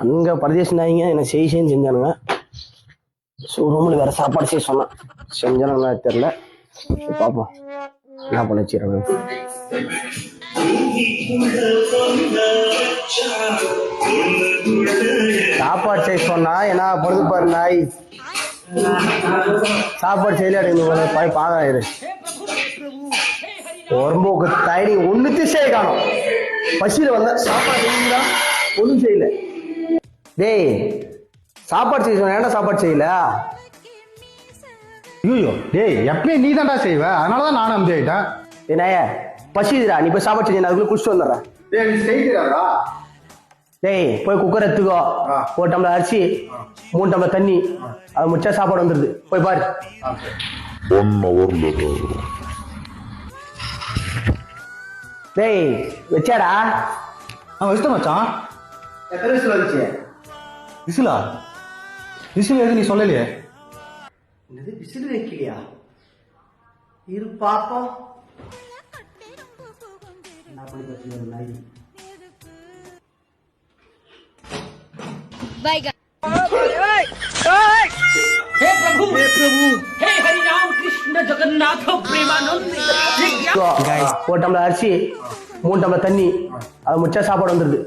அங்கே பரதேசி நாய்ங்க என்ன செய்யன்னு செஞ்சானுங்க. ஸோ ரூமில் வேறு சாப்பாடு செய்ய சொன்னேன். செஞ்சானுங்களா தெரில. பார்ப்போம் என்ன பண்ண வச்சுக்கிறாங்க. சாப்பாடு செய்ய சொன்னா என்ன பொழுது பாரு நாய். சாப்பாடு செய்யல பாய் பாகாயிரு உடம்புக்கு தயரி ஒன்றுத்தையும் செய்ய காணும். பசியில் வந்த சாப்பாடு செய்யுங்களா ஒன்றும் செய்யல. டேய் சாப்பாடு செய்ய சொன்ன ஏன்டா சாப்பாடு செய்யல? ஐயோ டேய் எப்பயும் நீ தான்டா செய்வ, அதனாலதான் நானும் அம்ஜி ஆயிட்டேன். ஏன்னாய பசிதுடா, நீ போய் சாப்பாடு செஞ்சு அதுக்குள்ள குடிச்சிட்டு வந்துடுறேன். டேய் நீ செய்கிறாரா? டேய் போய் குக்கர் எடுத்துக்கோ, ஒரு டம்ளர் அரிசி 3 டம்ளர் தண்ணி, அது முடிச்சா சாப்பாடு வந்துடுது. போய் பாரு. 1 hourல டேய் வச்சாடா? வச்சுட்டேன் மச்சான். எத்தனை விசில் வந்துச்சு? விசிலா? விசில் எது நீ சொல்லலையே? என்னது விசில் வைக்கலையா? இரு பாப்போம் என்ன பண்ணி பத்தி நாய். हे प्रभु हे हरि राम कृष्ण जगन्नाथ प्रेमानंद. ஒரு டம்ளர் அரிசி 3 டம்ளர் தண்ணி, அது முடிச்சா சாப்பாடு வந்துடுது.